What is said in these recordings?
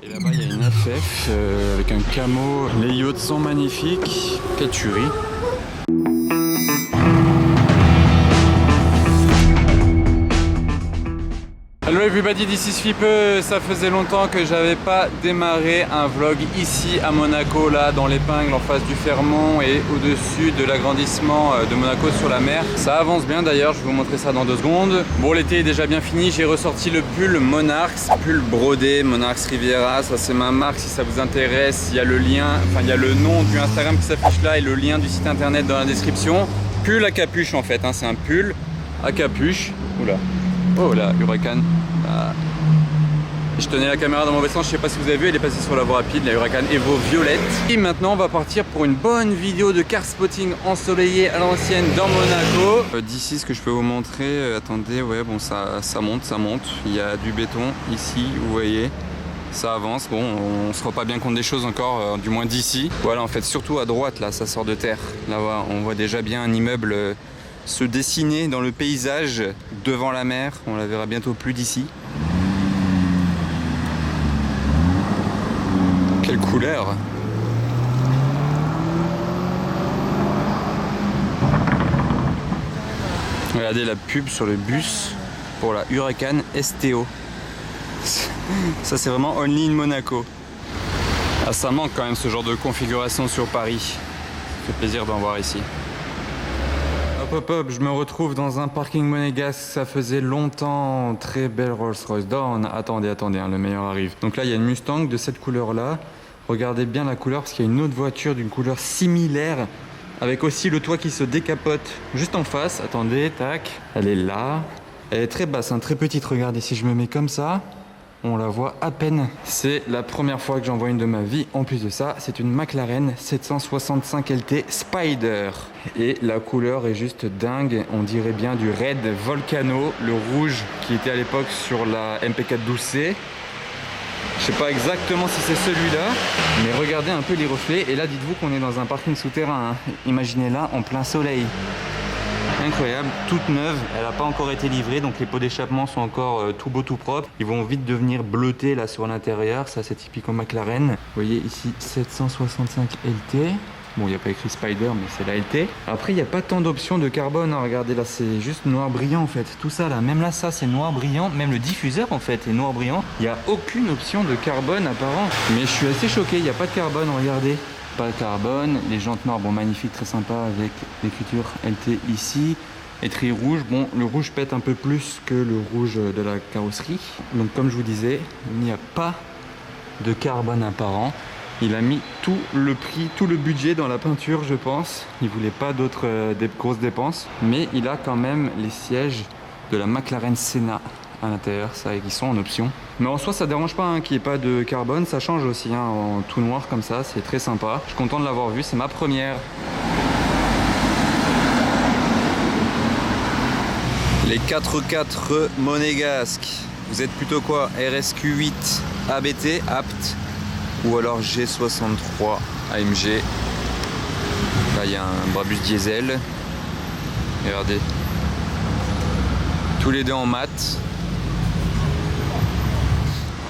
Et là-bas, il y a une FF avec un camo. Les yachts sont magnifiques. Quelle tuerie. Hello everybody, this is Fippe. Ça faisait longtemps que j'avais pas démarré un vlog ici à Monaco, là dans l'épingle en face du Fermont et au-dessus de l'agrandissement de Monaco sur la mer. Ça avance bien d'ailleurs, je vais vous montrer ça dans 2 secondes. Bon, l'été est déjà bien fini, j'ai ressorti le pull Monarchs, pull brodé Monarchs Riviera. Ça c'est ma marque si ça vous intéresse. Il y a le lien, enfin il y a le nom du Instagram qui s'affiche là et le lien du site internet dans la description. Pull à capuche en fait, hein, c'est un pull à capuche. Oula. Oh là, Huracan. Ah. Je tenais la caméra dans mon sens, je sais pas si vous avez vu, elle est passée sur la voie rapide, la Huracan Evo violette. Et maintenant on va partir pour une bonne vidéo de car spotting ensoleillé à l'ancienne dans Monaco. D'ici ce que je peux vous montrer, attendez, ouais bon ça monte, il y a du béton ici, vous voyez. Ça avance, bon on se rend pas bien compte des choses encore, du moins d'ici. Voilà en fait, surtout à droite là, ça sort de terre. Là on voit déjà bien un immeuble se dessiner dans le paysage devant la mer. On la verra bientôt plus d'ici. Quelle couleur! Regardez la pub sur le bus pour la Huracan STO. Ça c'est vraiment only in Monaco. Ah, ça manque quand même ce genre de configuration sur Paris. Ça fait plaisir d'en voir ici. Hop, je me retrouve dans un parking monégasque, ça faisait longtemps. Très belle Rolls-Royce Dawn. Attendez, hein, le meilleur arrive. Donc là, il y a une Mustang de cette couleur-là. Regardez bien la couleur parce qu'il y a une autre voiture d'une couleur similaire avec aussi le toit qui se décapote juste en face. Attendez, tac. Elle est là. Elle est très basse, hein, très petite. Regardez, si je me mets comme ça, on la voit à peine. C'est la première fois que j'en vois une de ma vie. En plus de ça, c'est une McLaren 765 LT Spider. Et la couleur est juste dingue. On dirait bien du Red Volcano, le rouge qui était à l'époque sur la MP4 12C. Je sais pas exactement si c'est celui-là, mais regardez un peu les reflets. Et là, dites-vous qu'on est dans un parking souterrain, hein. Imaginez là en plein soleil. Incroyable, toute neuve, elle n'a pas encore été livrée, donc les pots d'échappement sont encore tout beau tout propre. Ils vont vite devenir bleutés là sur l'intérieur, ça c'est typique en McLaren. Vous voyez ici 765 LT. Bon, il n'y a pas écrit Spider, mais c'est la LT. Après, il n'y a pas tant d'options de carbone, hein. Regardez là, c'est juste noir brillant en fait. Tout ça là, même là, ça c'est noir brillant. Même le diffuseur en fait est noir brillant. Il n'y a aucune option de carbone apparent. Mais je suis assez choqué, il n'y a pas de carbone, regardez. Pas de carbone, les jantes noires, bon magnifique, très sympa avec l'écriture LT ici. Étui rouge, bon le rouge pète un peu plus que le rouge de la carrosserie. Donc comme je vous disais, il n'y a pas de carbone apparent. Il a mis tout le prix, tout le budget dans la peinture je pense. Il voulait pas d'autres grosses dépenses. Mais il a quand même les sièges de la McLaren Senna à l'intérieur, ça qui sont en option. Mais en soi ça dérange pas hein, qu'il n'y ait pas de carbone, ça change aussi hein, en tout noir comme ça, c'est très sympa. Je suis content de l'avoir vu, c'est ma première. Les 4x4 monégasques, vous êtes plutôt quoi? RSQ8 ABT, apte, ou alors G63 AMG. Là il y a un Brabus diesel, regardez, tous les deux en mat.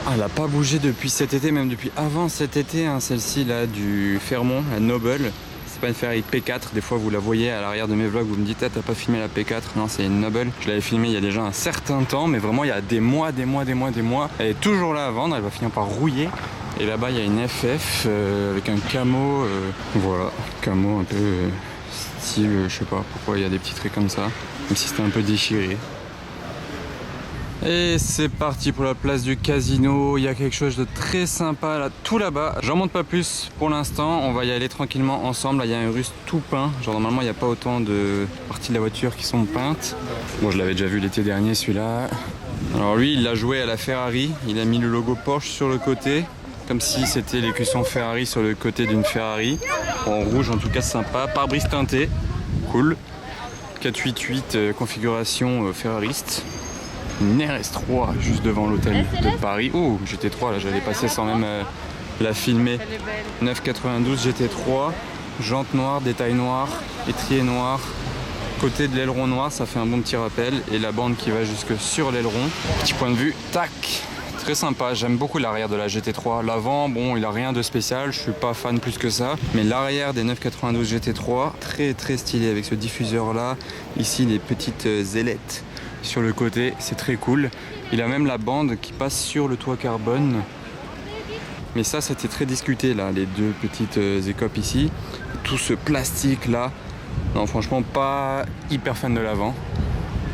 Ah, elle n'a pas bougé depuis cet été, même depuis avant cet été, hein, celle-ci là du Fermont, la Noble. C'est pas une Ferrari P4, des fois vous la voyez à l'arrière de mes vlogs, vous me dites ah, t'as pas filmé la P4, non c'est une Noble. Je l'avais filmée il y a déjà un certain temps, mais vraiment il y a des mois. Elle est toujours là à vendre, elle va finir par rouiller. Et là-bas il y a une FF avec un camo, voilà, camo un peu style, je sais pas pourquoi il y a des petits traits comme ça, même si c'était un peu déchiré. Et c'est parti pour la place du casino. Il y a quelque chose de très sympa là, tout là-bas. J'en montre pas plus pour l'instant. On va y aller tranquillement ensemble. Là, il y a un russe tout peint. Genre normalement, il n'y a pas autant de parties de la voiture qui sont peintes. Bon, je l'avais déjà vu l'été dernier, celui-là. Alors lui, il l'a joué à la Ferrari. Il a mis le logo Porsche sur le côté, comme si c'était l'écusson Ferrari sur le côté d'une Ferrari. En rouge, en tout cas, sympa. Pare-brise teinté, cool. 488 configuration ferrariste. Une RS3 juste devant l'hôtel de Paris. Oh, GT3 là, j'allais passer sans même la filmer. 992 GT3, jantes noires, détails noirs, étrier noir, côté de l'aileron noir, ça fait un bon petit rappel. Et la bande qui va jusque sur l'aileron. Petit point de vue, tac, Très sympa, j'aime beaucoup l'arrière de la GT3. L'avant, bon, il a rien de spécial, je suis pas fan plus que ça. Mais l'arrière des 992 GT3, très très stylé avec ce diffuseur là. Ici, les petites ailettes sur le côté, c'est très cool. Il a même la bande qui passe sur le toit carbone. Mais ça, c'était très discuté là, les deux petites écopes ici. Tout ce plastique là. Non, franchement, pas hyper fan de l'avant.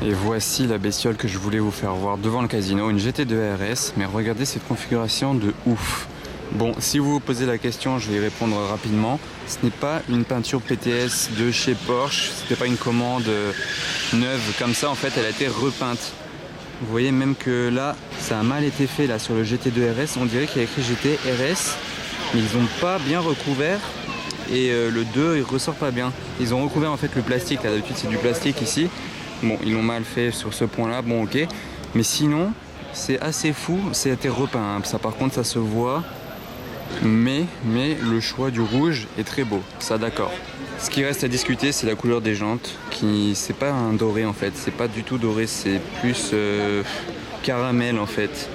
Et voici la bestiole que je voulais vous faire voir devant le casino, une GT2 RS, mais regardez cette configuration de ouf. Bon, si vous vous posez la question, je vais y répondre rapidement. Ce n'est pas une peinture PTS de chez Porsche, c'était pas une commande neuve comme ça, en fait elle a été repeinte. Vous voyez même que là, ça a mal été fait là sur le GT2 RS, on dirait qu'il y a écrit GT RS, mais ils n'ont pas bien recouvert. Et le 2 il ressort pas bien. Ils ont recouvert en fait le plastique, là d'habitude c'est du plastique ici. Bon, ils l'ont mal fait sur ce point là, bon ok. Mais sinon, c'est assez fou, c'est été repeint, hein. Ça par contre ça se voit. Mais le choix du rouge est très beau, ça d'accord. Ce qui reste à discuter c'est la couleur des jantes, qui c'est pas un doré en fait, c'est pas du tout doré, c'est plus caramel en fait.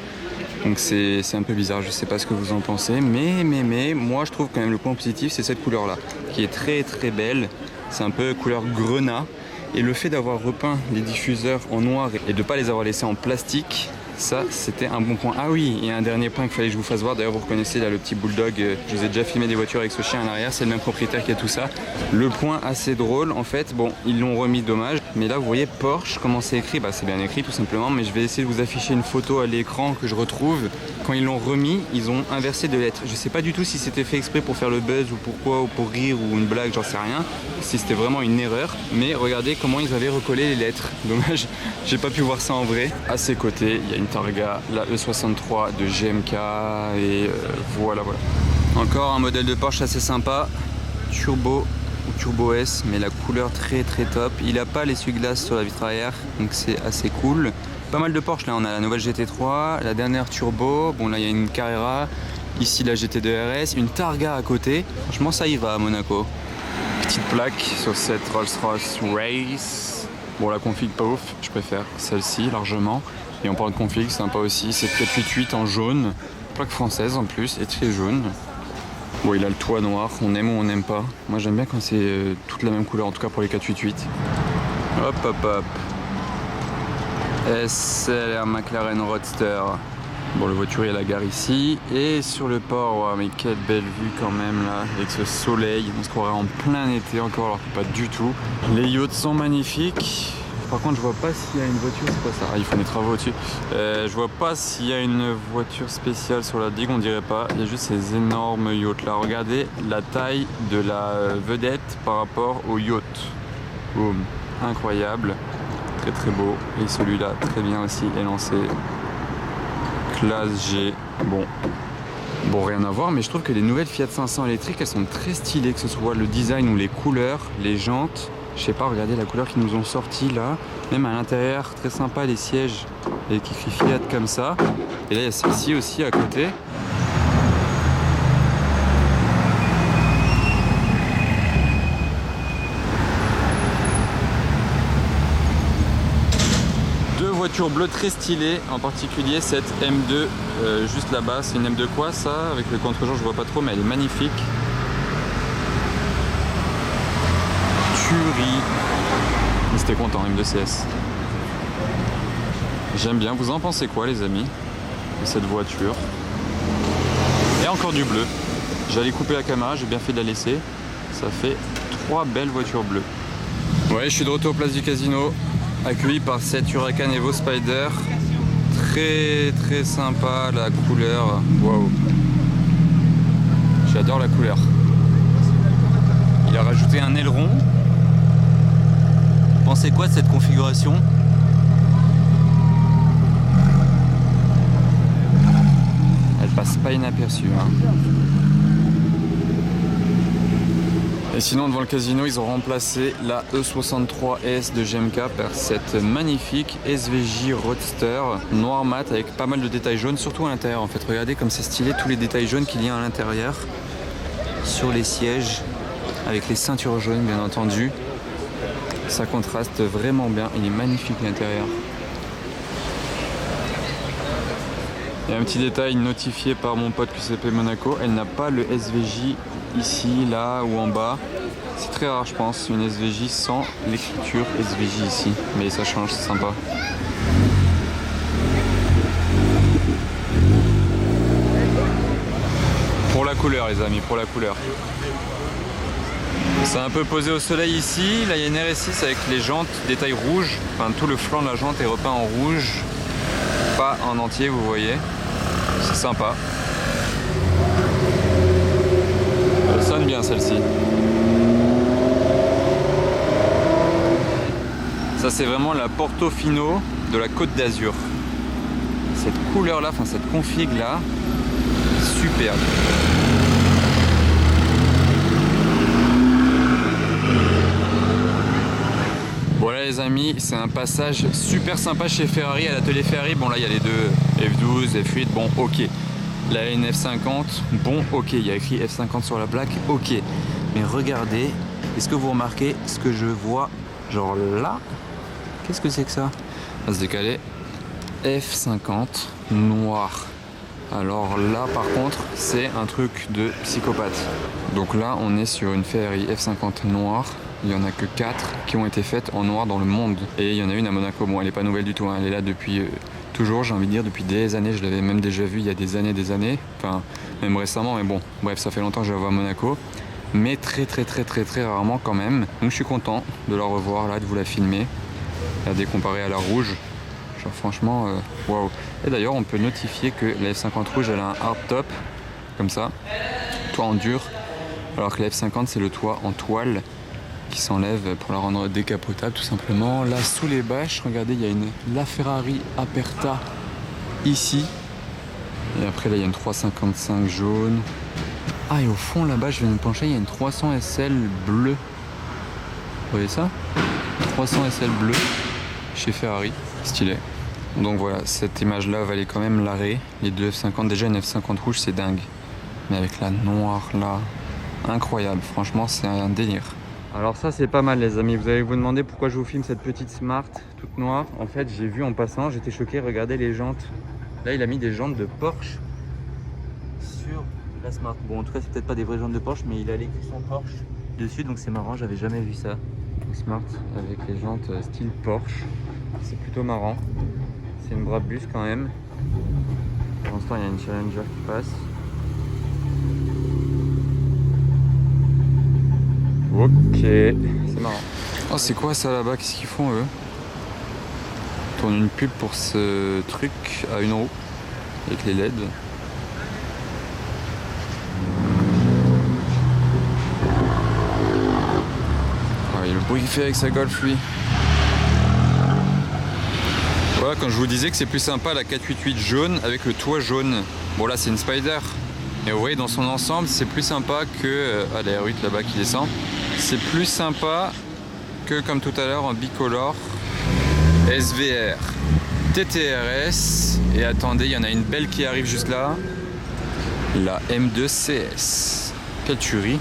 Donc c'est un peu bizarre, je sais pas ce que vous en pensez, mais moi je trouve quand même le point positif c'est cette couleur là, qui est très très belle, c'est un peu couleur grenat. Et le fait d'avoir repeint les diffuseurs en noir et de ne pas les avoir laissés en plastique, ça c'était un bon point. Ah oui, il y a un dernier point qu'il fallait que je vous fasse voir. D'ailleurs vous reconnaissez là le petit bulldog, je vous ai déjà filmé des voitures avec ce chien à l'arrière, c'est le même propriétaire qui a tout ça. Le point assez drôle en fait, bon ils l'ont remis dommage, mais là vous voyez Porsche, comment c'est écrit, bah c'est bien écrit tout simplement, mais je vais essayer de vous afficher une photo à l'écran que je retrouve. Quand ils l'ont remis, ils ont inversé deux lettres. Je sais pas du tout si c'était fait exprès pour faire le buzz ou pourquoi, ou pour rire ou une blague, j'en sais rien. Si c'était vraiment une erreur, mais regardez comment ils avaient recollé les lettres. Dommage, j'ai pas pu voir ça en vrai. À ses côtés, il y a une Targa, la E63 de GMK et voilà. Encore un modèle de Porsche assez sympa, turbo ou turbo S, mais la couleur très très top. Il a pas l'essuie-glace sur la vitre arrière, donc c'est assez cool. Pas mal de Porsche là, on a la nouvelle GT3, la dernière turbo, bon là il y a une Carrera, ici la GT2 RS, une Targa à côté. Franchement ça y va à Monaco. Petite plaque sur cette Rolls-Royce Race. Bon la config pas ouf, je préfère celle-ci largement. Et on parle de config, sympa aussi, c'est 488 en jaune, plaque française en plus, et très jaune. Bon il a le toit noir, on aime ou on n'aime pas. Moi j'aime bien quand c'est toute la même couleur, en tout cas pour les 488. Hop. SLR McLaren Roadster. Bon, le voiturier à la gare ici. Et sur le port, wow, mais quelle belle vue quand même là, avec ce soleil. On se croirait en plein été encore, alors que pas du tout. Les yachts sont magnifiques. Par contre, je vois pas s'il y a une voiture, c'est quoi ça? Ah, ils font des travaux au-dessus. Je vois pas s'il y a une voiture spéciale sur la digue, on dirait pas. Il y a juste ces énormes yachts là. Regardez la taille de la vedette par rapport au yacht. Boum, incroyable. Très très beau. Et celui-là, très bien aussi, élancé. Classe G. Bon, rien à voir, mais je trouve que les nouvelles Fiat 500 électriques, elles sont très stylées, que ce soit le design ou les couleurs, les jantes. Je sais pas, regardez la couleur qu'ils nous ont sorti là. Même à l'intérieur, très sympa, les sièges avec écrit Fiat comme ça. Et là, il y a celle-ci aussi à côté. Voiture bleue très stylée, en particulier cette M2 juste là-bas. C'est une M2 quoi ça? Avec le contre-jour je vois pas trop, mais elle est magnifique. Tuerie. C'était content, M2 CS. J'aime bien. Vous en pensez quoi les amis de cette voiture? Et encore du bleu. J'allais couper la caméra, j'ai bien fait de la laisser. Ça fait 3 belles voitures bleues. Ouais, je suis de retour place du casino. Accueilli par cette Huracan Evo Spider, très très sympa la couleur, waouh, j'adore la couleur. Il a rajouté un aileron. Pensez quoi de cette configuration? Elle passe pas inaperçue, hein. Et sinon devant le casino ils ont remplacé la E63S de GMK par cette magnifique SVJ Roadster noir mat avec pas mal de détails jaunes, surtout à l'intérieur en fait. Regardez comme c'est stylé tous les détails jaunes qu'il y a à l'intérieur sur les sièges avec les ceintures jaunes bien entendu. Ça contraste vraiment bien, il est magnifique l'intérieur. Et un petit détail notifié par mon pote QCP Monaco, elle n'a pas le SVJ ici, là ou en bas. C'est très rare je pense, une SVJ sans l'écriture SVJ ici. Mais ça change, c'est sympa. Pour la couleur les amis, pour la couleur. C'est un peu posé au soleil ici. Là il y a une RS6 avec les jantes détail rouge. Enfin tout le flanc de la jante est repeint en rouge. Pas en entier vous voyez. C'est sympa. Elle sonne bien celle-ci. Ça c'est vraiment la Portofino de la Côte d'Azur. Cette couleur là, enfin cette config là, superbe. Voilà les amis, c'est un passage super sympa chez Ferrari, à l'atelier Ferrari. Bon là il y a les deux F12, F8, bon ok. La F50, bon ok, il y a écrit F50 sur la plaque, ok. Mais regardez, est-ce que vous remarquez ce que je vois genre là? Qu'est-ce que c'est que ça? On va se décaler. F50 noir. Alors là par contre c'est un truc de psychopathe. Donc là on est sur une Ferrari F50 noire. Il n'y en a que 4 qui ont été faites en noir dans le monde. Et il y en a une à Monaco. Bon elle n'est pas nouvelle du tout, hein. Elle est là depuis toujours, j'ai envie de dire depuis des années. Je l'avais même déjà vue il y a des années. Enfin même récemment, mais bon bref ça fait longtemps que je la vois à Monaco. Mais très rarement quand même. Donc je suis content de la revoir là, de vous la filmer. Regardez comparé à la rouge. Genre franchement, waouh. Et d'ailleurs on peut notifier que la F50 rouge elle a un hardtop, comme ça, toit en dur. Alors que la F50 c'est le toit en toile qui s'enlève pour la rendre décapotable tout simplement. Là sous les bâches, regardez il y a une LaFerrari Aperta ici. Et après là il y a une 355 jaune. Ah et au fond là-bas je vais me pencher, il y a une 300 SL bleue. Vous voyez ça? 300 SL bleu chez Ferrari, stylé. Donc voilà, cette image là valait quand même l'arrêt. Les deux F50, déjà une F50 rouge c'est dingue. Mais avec la noire là, incroyable, franchement c'est un délire. Alors ça c'est pas mal les amis, vous allez vous demander pourquoi je vous filme cette petite Smart toute noire. En fait j'ai vu en passant, j'étais choqué, regardez les jantes. Là il a mis des jantes de Porsche sur la Smart. Bon en tout cas c'est peut-être pas des vraies jantes de Porsche, mais il a écrit son Porsche dessus, donc c'est marrant, j'avais jamais vu ça. Une Smart avec les jantes style Porsche, c'est plutôt marrant. C'est une Brabus quand même. Pour l'instant il y a une Challenger qui passe. Ok, c'est marrant. Oh c'est quoi ça là-bas? Qu'est-ce qu'ils font eux? Ils tournent une pub pour ce truc à une roue avec les LED. Ah, il y a le bruit qu'il fait avec sa Golf lui. Voilà, quand je vous disais que c'est plus sympa la 488 jaune avec le toit jaune. Bon là c'est une Spider. Et vous voyez dans son ensemble c'est plus sympa que la R8 là-bas qui descend. C'est plus sympa que comme tout à l'heure en bicolore SVR TTRS. Et attendez, il y en a une belle qui arrive juste là, la M2 CS. Quelle tuerie.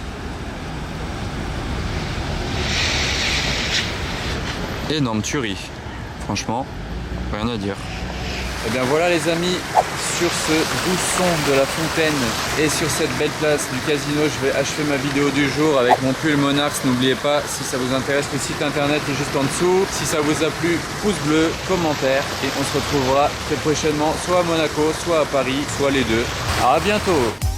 Énorme tuerie, franchement rien à dire. Et bien voilà les amis, sur ce doux son de la fontaine et sur cette belle place du casino, je vais achever ma vidéo du jour avec mon pull Monarch. N'oubliez pas, si ça vous intéresse, le site internet est juste en dessous. Si ça vous a plu, pouce bleu, commentaire, et on se retrouvera très prochainement soit à Monaco, soit à Paris, soit les deux. À bientôt.